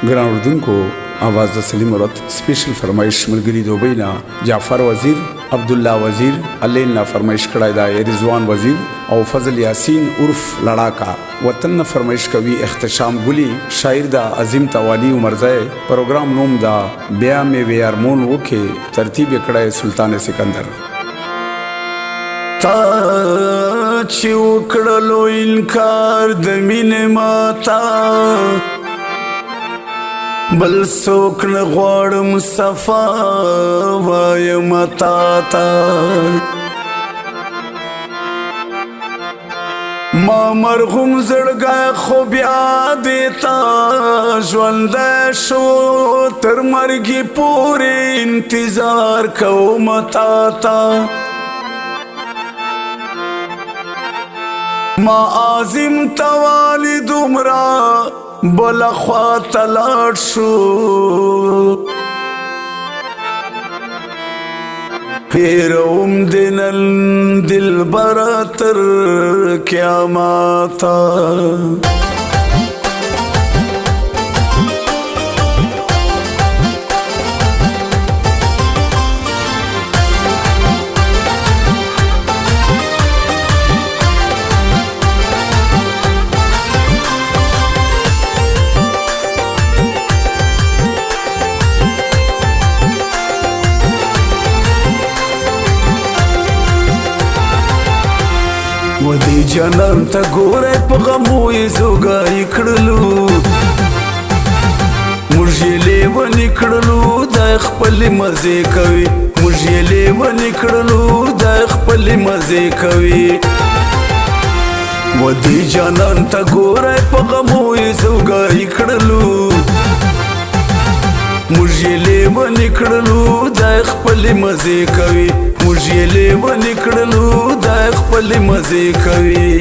ګران اردوونکو आवाज د سلیم مروت سپیشل فرمایش ملګری دوبینا جعفر وزیر عبدالله وزیر علینا فرمایش کړای دا رضوان وزیر او فضل یاسین عرف لڑاکا وطن فرمایش کوي اختشام ګلی شاعر دا عظیم توانی عمرزای پروګرام نوم دا بیا می وی ارمون وکي ترتیب کړای سلطان سکندر تا چې وکړلو انکار د مینې ماتا بل څوک نه غواړم صفا وایم تا ته ما مرغوم زړګی خو بیا دیتا ژوندی شو تر مرګي پورې انتظار کوم تا ته ما عظیم توانی دومره بلا خواته لاړ شو پیروم دنن دلبره تر قیامته ودی جنان تا ګوره په غمو یې زوګای کړلو موږ یې لیونې کړلو دا خپلې مزې کوي موږ یې لیونې کړلو دا خپلې مزې کوي ودی جنان تا ګوره په غمو یې زوګای کړلو موږ یې لیونې کړلو دا خپلې مزې کوي موږ یې لیونې کړلو دا خپلې مزې کوي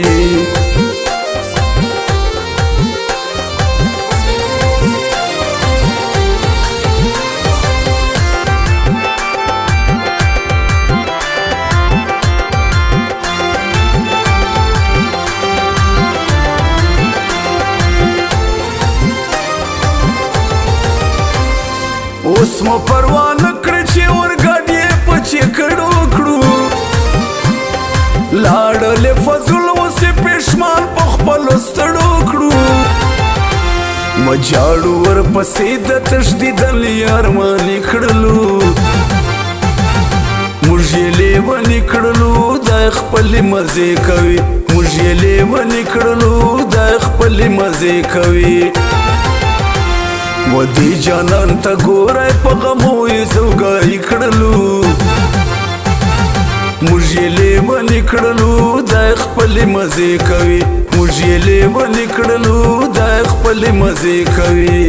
اوس مو پروا نه کړه چې ورګډې په چې کړو کړو لاړلې فضل اوسې پښمان په خپلو ستړو کړو مجاړو ورپسې د تشدیدل یارمانې کړلو موږ یې لیونې کړلو دا خپلې مزې کوي موږ یې لیونې کړلو دا خپلې مزې کوي ودی جانان تا ګوره په غمو یې زوګای کړلو موږ یې لیونې کړلو دا خپلې مزې کوي موږ یې لیونې کړلو دا خپلې مزې کوي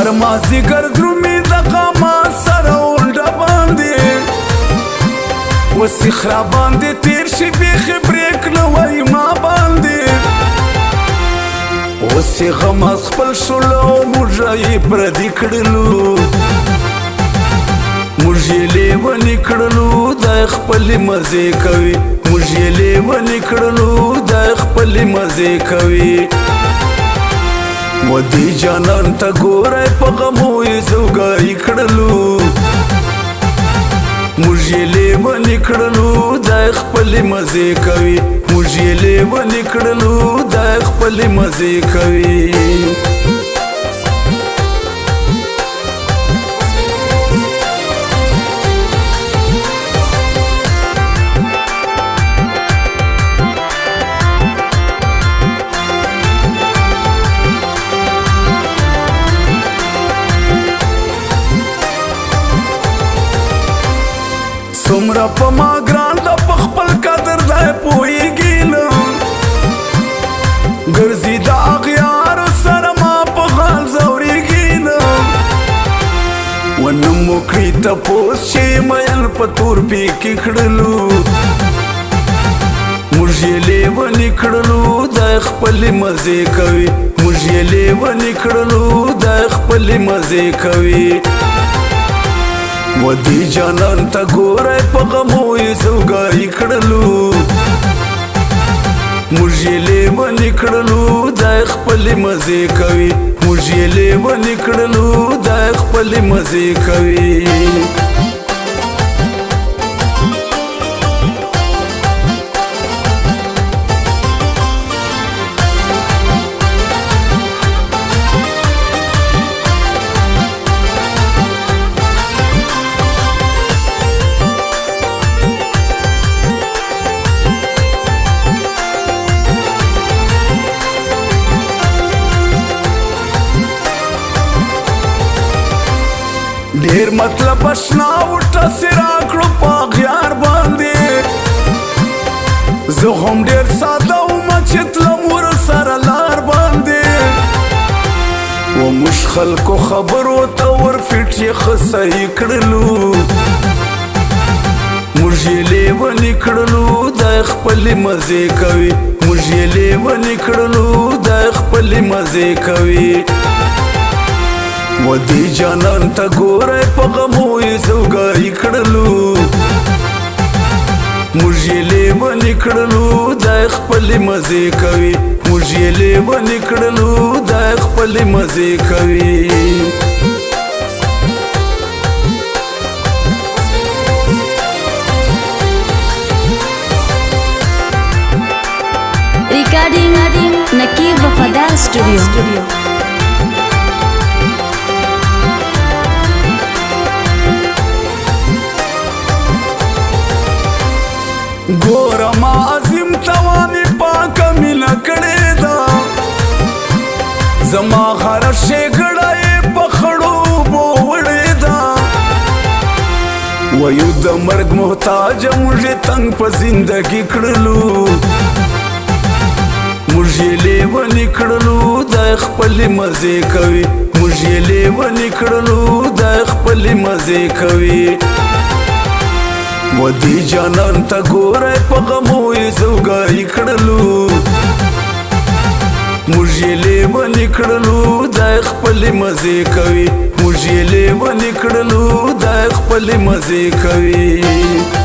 هر مازدیګر درومي د قامات سره اونډه باندې وسې خرا باندې تیر شي بیخي بریک نه وای ما باندې وسې غم از خپل شولو موږ یې پردي کړلو موږ یې لیونې کړلو دا خپلې مزې کوي موږ یې لیونې کړلو دا خپلې مزې کوي ودی جانان تا ګوره په غمو یې زوګای کړلو موږ یې لیونې کړلو دا خپلې مزې کوي موږ یې لیونې کړلو دا خپلې مزې کوي څومره په ما ګران ده په خپل قدر دی پوهېږي نه ګرځي د اغیار سره ما په غال ځورېږي نه پتور پی کې کړلو موږ یې لیونې کړلو دا خپلې مزې کوي موږ یې لیونې کړلو دا خپلې مزې کوي ودې جانان ته ګورئ په غمو یې سوګایي کړلو موږ یې لیونې کړلو دا خپلې مزې کوي موږ یې لیونې کړلو دا خپلې مزې کوي ډیر مطلب اشنا وټه سرا کړو پاغیار باندې زه هم ډیر ساده وم چې تلم ور سره لار باندې و موږ خلکو خبرو ته ورفټ یې ښه صحیح کړلو موږ یې لیونې کړلو دا خپلې مزې کوي موږ یې لیونې کړلو دا خپلې مزې کوي ودې جانان ته ګورئ په غمو یې سوګایي کړلو موږ یې لیونې کړلو دا خپلې مزې کوي موږ یې لیونې کړلو دا خپلې مزې کوي Recording Naqib Wafadar Studio. ګورما عظیم توانی پاکه مینه کړې ده زما هره ښېګړه یې په خړو اوبو وړې ده ویو د مرګ محتاجه موږ یې تنګ په زندګي کړلو موږ یې لیونې کړلو دا خپلې مزې کوي موږ یې لیونې کړلو دا خپلې مزې کوي ودې جانان ته ګورئ په غمو یې سوګایي کړلو موږ یې لیونې کړلو دا خپلې مزې کوي موږ یې لیونې کړلو دا خپلې مزې کوي